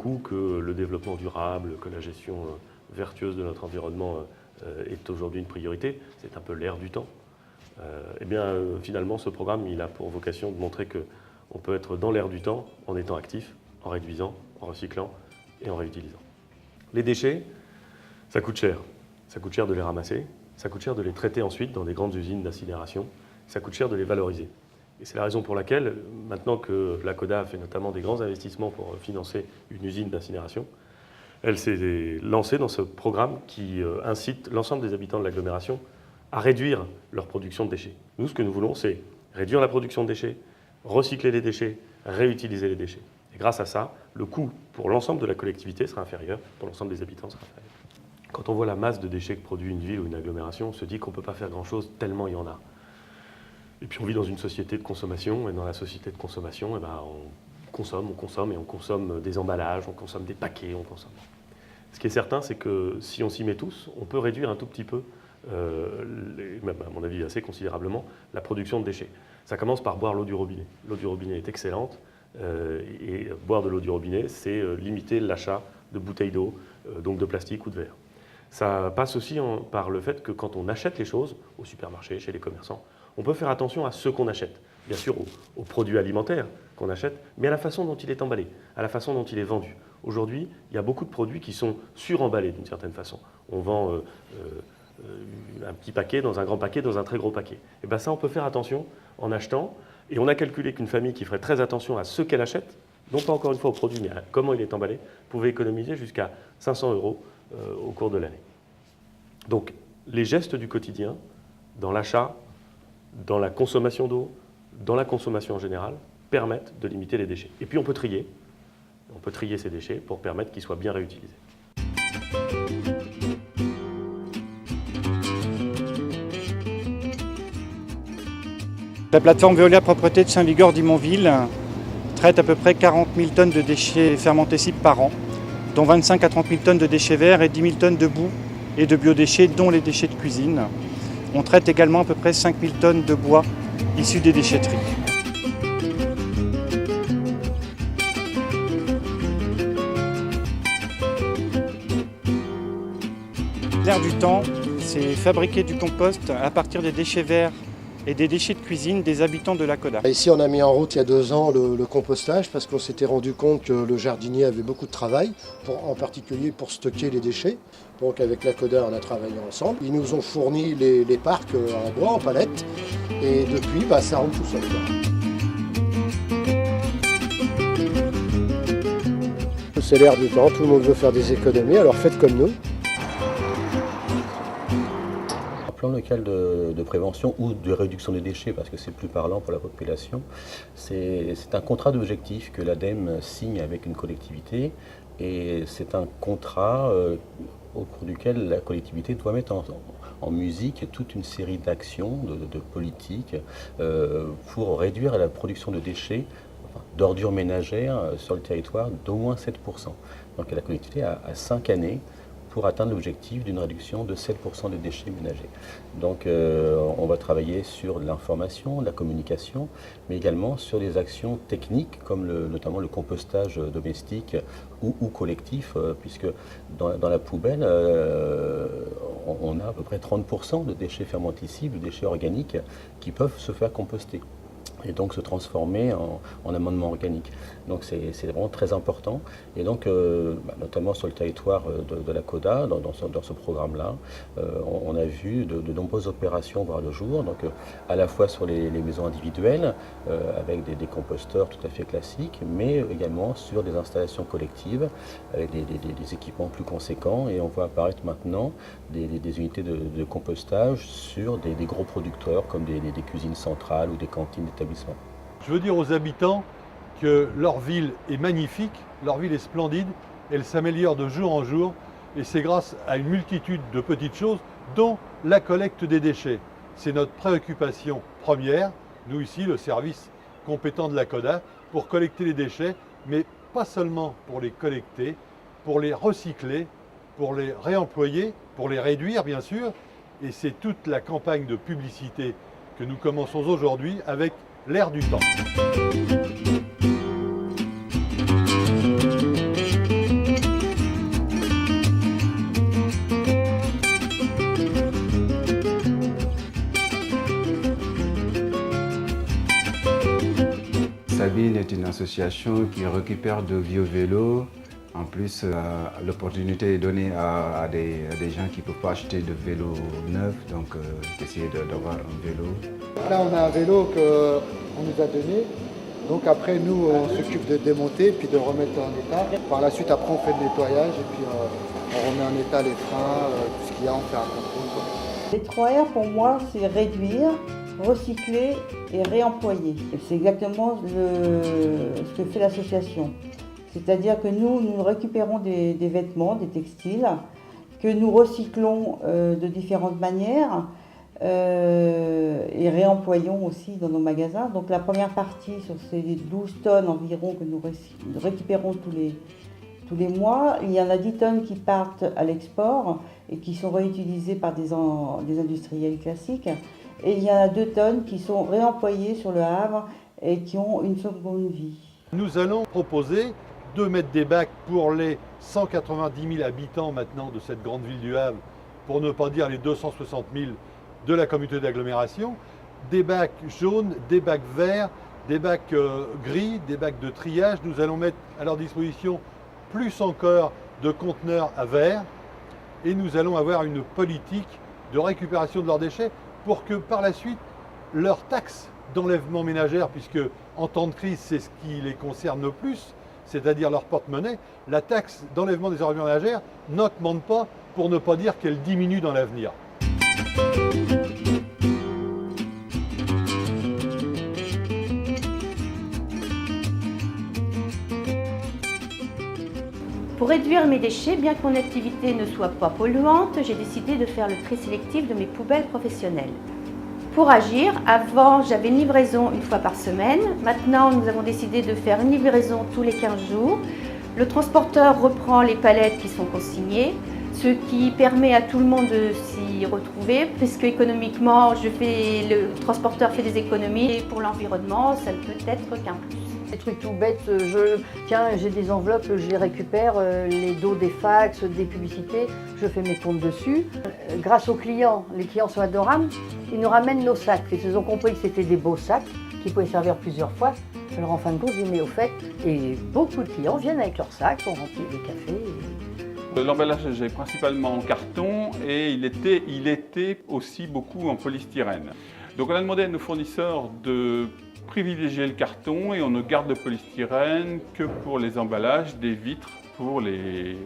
coup que le développement durable, que la gestion vertueuse de notre environnement est aujourd'hui une priorité, c'est un peu l'air du temps. Finalement, ce programme il a pour vocation de montrer qu'on peut être dans l'air du temps en étant actif, en réduisant, en recyclant et en réutilisant. Les déchets, ça coûte cher. Ça coûte cher de les ramasser, ça coûte cher de les traiter ensuite dans des grandes usines d'incinération, ça coûte cher de les valoriser. Et c'est la raison pour laquelle, maintenant que l'ACODA a fait notamment des grands investissements pour financer une usine d'incinération, elle s'est lancée dans ce programme qui incite l'ensemble des habitants de l'agglomération à réduire leur production de déchets. Nous, ce que nous voulons, c'est réduire la production de déchets, recycler les déchets, réutiliser les déchets. Et grâce à ça, le coût pour l'ensemble de la collectivité sera inférieur, pour l'ensemble des habitants sera inférieur. Quand on voit la masse de déchets que produit une ville ou une agglomération, on se dit qu'on ne peut pas faire grand-chose tellement il y en a. Et puis on vit dans une société de consommation, et dans la société de consommation, on consomme des emballages, on consomme des paquets, on consomme. Ce qui est certain, c'est que si on s'y met tous, on peut réduire un tout petit peu, même à mon avis assez considérablement, la production de déchets. Ça commence par boire l'eau du robinet. L'eau du robinet est excellente, et boire de l'eau du robinet, c'est limiter l'achat de bouteilles d'eau, donc de plastique ou de verre. Ça passe aussi par le fait que quand on achète les choses, au supermarché, chez les commerçants, on peut faire attention à ce qu'on achète. Bien sûr, aux produits alimentaires qu'on achète, mais à la façon dont il est emballé, à la façon dont il est vendu. Aujourd'hui, il y a beaucoup de produits qui sont suremballés d'une certaine façon. On vend un petit paquet dans un grand paquet, dans un très gros paquet. Et bien ça, on peut faire attention en achetant. Et on a calculé qu'une famille qui ferait très attention à ce qu'elle achète, non pas encore une fois au produit, mais à comment il est emballé, pouvait économiser jusqu'à 500 € au cours de l'année. Donc, les gestes du quotidien, dans l'achat, dans la consommation d'eau, dans la consommation en général, permettent de limiter les déchets. Et puis on peut trier ces déchets pour permettre qu'ils soient bien réutilisés. La plateforme Veolia Propreté de Saint-Vigor-d'Imonville traite à peu près 40 000 tonnes de déchets fermentescibles par an, dont 25 à 30 000 tonnes de déchets verts et 10 000 tonnes de boue et de biodéchets, dont les déchets de cuisine. On traite également à peu près 5 000 tonnes de bois issus des déchetteries. L'air du temps, c'est fabriquer du compost à partir des déchets verts et des déchets de cuisine des habitants de l'ACODA. Ici, on a mis en route il y a 2 ans le compostage parce qu'on s'était rendu compte que le jardinier avait beaucoup de travail, en particulier pour stocker les déchets. Donc avec l'ACODA, on a travaillé ensemble. Ils nous ont fourni les parcs en bois, en palette, et depuis, ça rentre tout seul. C'est l'air du temps, tout le monde veut faire des économies, alors faites comme nous. Plan local de prévention ou de réduction des déchets, parce que c'est plus parlant pour la population, c'est un contrat d'objectif que l'ADEME signe avec une collectivité, et c'est un contrat au cours duquel la collectivité doit mettre en musique toute une série d'actions, de politiques pour réduire la production de déchets, d'ordures ménagères sur le territoire d'au moins 7%. Donc la collectivité a 5 années pour atteindre l'objectif d'une réduction de 7% des déchets ménagers. Donc on va travailler sur l'information, la communication, mais également sur des actions techniques comme notamment le compostage domestique ou collectif, puisque dans la poubelle, on a à peu près 30% de déchets fermentescibles, de déchets organiques qui peuvent se faire composter et donc se transformer en amendement organique. Donc c'est vraiment très important. Et donc, notamment sur le territoire de l'ACODA, dans ce programme-là, on a vu de nombreuses opérations voir le jour, donc à la fois sur les maisons individuelles, avec des composteurs tout à fait classiques, mais également sur des installations collectives, avec des équipements plus conséquents. Et on voit apparaître maintenant des unités de compostage sur des gros producteurs, comme des cuisines centrales ou des cantines d'établissements. Je veux dire aux habitants que leur ville est magnifique, leur ville est splendide, elle s'améliore de jour en jour, et c'est grâce à une multitude de petites choses, dont la collecte des déchets. C'est notre préoccupation première, nous ici, le service compétent de l'ACODA, pour collecter les déchets, mais pas seulement pour les collecter, pour les recycler, pour les réemployer, pour les réduire bien sûr, et c'est toute la campagne de publicité que nous commençons aujourd'hui avec l'air du temps. Cabine est une association qui récupère de vieux vélos. En plus, l'opportunité est donnée à des gens qui ne peuvent pas acheter de vélo neuf, donc d'essayer d'avoir un vélo. Là, on a un vélo qu'on nous a donné. Donc après, nous, on s'occupe de démonter puis de remettre en état. Par la suite, après, on fait le nettoyage et puis on remet en état les freins, tout ce qu'il y a, on fait un contrôle. Les 3R, pour moi, c'est réduire, recycler et réemployer. C'est exactement ce que fait l'association. C'est-à-dire que nous récupérons des vêtements, des textiles, que nous recyclons de différentes manières et réemployons aussi dans nos magasins. Donc la première partie, sur ces 12 tonnes environ que nous récupérons tous les mois, il y en a 10 tonnes qui partent à l'export et qui sont réutilisées par des industriels classiques. Et il y en a 2 tonnes qui sont réemployées sur le Havre et qui ont une seconde vie. Nous allons proposer de mettre des bacs pour les 190 000 habitants maintenant de cette grande ville du Havre, pour ne pas dire les 260 000 de la communauté d'agglomération, des bacs jaunes, des bacs verts, des bacs gris, des bacs de triage. Nous allons mettre à leur disposition plus encore de conteneurs à verre et nous allons avoir une politique de récupération de leurs déchets pour que par la suite, leurs taxes d'enlèvement ménagère, puisque en temps de crise, c'est ce qui les concerne le plus, c'est-à-dire leur porte-monnaie, la taxe d'enlèvement des ordures ménagères n'augmente pas, pour ne pas dire qu'elle diminue dans l'avenir. Pour réduire mes déchets, bien que mon activité ne soit pas polluante, j'ai décidé de faire le tri sélectif de mes poubelles professionnelles. Pour agir, avant j'avais une livraison une fois par semaine. Maintenant, nous avons décidé de faire une livraison tous les 15 jours. Le transporteur reprend les palettes qui sont consignées, ce qui permet à tout le monde de s'y retrouver, puisque économiquement, le transporteur fait des économies et pour l'environnement, ça ne peut être qu'un plus. Des trucs tout bêtes, j'ai des enveloppes, je les récupère, les dos des fax, des publicités, je fais mes comptes dessus. Grâce aux clients, les clients sont adorables, ils nous ramènent nos sacs. Ils ont compris que c'était des beaux sacs qui pouvaient servir plusieurs fois. Alors en fin de compte, je dis mais au fait, et beaucoup de clients viennent avec leurs sacs, on remplit des cafés. L'emballage est principalement en carton et il était aussi beaucoup en polystyrène. Donc on a demandé à nos fournisseurs de privilégier le carton et on ne garde le polystyrène que pour les emballages des vitres pour les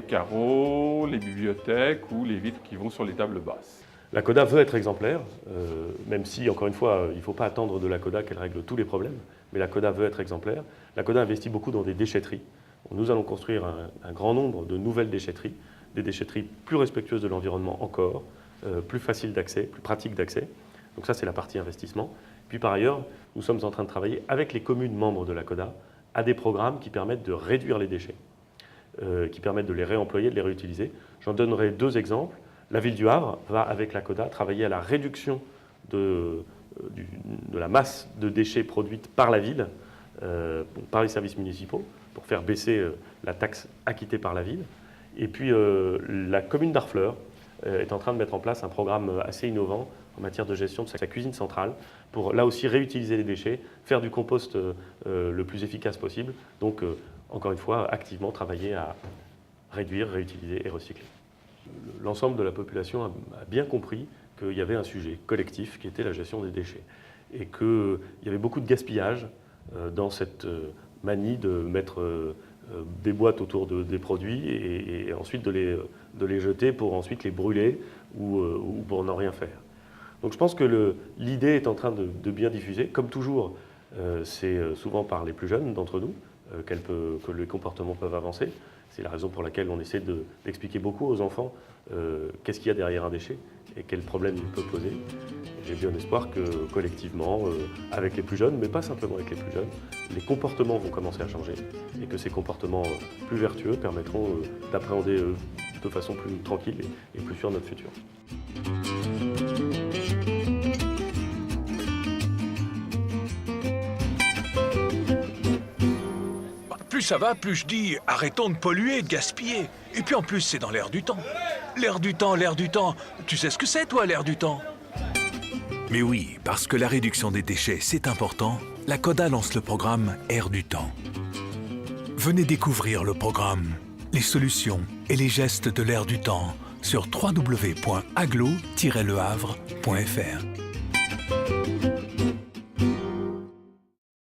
carreaux, les bibliothèques ou les vitres qui vont sur les tables basses. La CODA veut être exemplaire, même si, encore une fois, il ne faut pas attendre de la CODA qu'elle règle tous les problèmes, mais la CODA veut être exemplaire. La CODA investit beaucoup dans des déchetteries. Nous allons construire un grand nombre de nouvelles déchetteries, des déchetteries plus respectueuses de l'environnement encore, plus faciles d'accès, plus pratiques d'accès. Donc ça, c'est la partie investissement. Puis par ailleurs, nous sommes en train de travailler avec les communes membres de la CODA à des programmes qui permettent de réduire les déchets, qui permettent de les réemployer, de les réutiliser. J'en donnerai 2 exemples. La ville du Havre va, avec la CODA, travailler à la réduction de la masse de déchets produite par la ville, par les services municipaux, pour faire baisser la taxe acquittée par la ville. Et puis la commune d'Harfleur est en train de mettre en place un programme assez innovant en matière de gestion de sa cuisine centrale pour là aussi réutiliser les déchets, faire du compost le plus efficace possible. Donc encore une fois, activement travailler à réduire, réutiliser et recycler. L'ensemble de la population a bien compris qu'il y avait un sujet collectif qui était la gestion des déchets et qu'il y avait beaucoup de gaspillage dans cette manie de mettre des boîtes autour des produits et ensuite de les jeter pour ensuite les brûler ou pour n'en rien faire. Donc je pense que l'idée est en train de bien diffuser. Comme toujours, c'est souvent par les plus jeunes d'entre nous que les comportements peuvent avancer. C'est la raison pour laquelle on essaie d'expliquer beaucoup aux enfants qu'est-ce qu'il y a derrière un déchet et quels problèmes il peut poser. J'ai bien espoir que collectivement, avec les plus jeunes, mais pas simplement avec les plus jeunes, les comportements vont commencer à changer et que ces comportements plus vertueux permettront d'appréhender de façon plus tranquille et plus sûre notre futur. Plus ça va, plus je dis arrêtons de polluer, de gaspiller. Et puis en plus, c'est dans l'air du temps. L'air du temps, l'air du temps. Tu sais ce que c'est, toi, l'air du temps? Mais oui, parce que la réduction des déchets, c'est important, la CODA lance le programme Air du Temps. Venez découvrir le programme, les solutions et les gestes de l'Air du Temps sur www.aglo-lehavre.fr.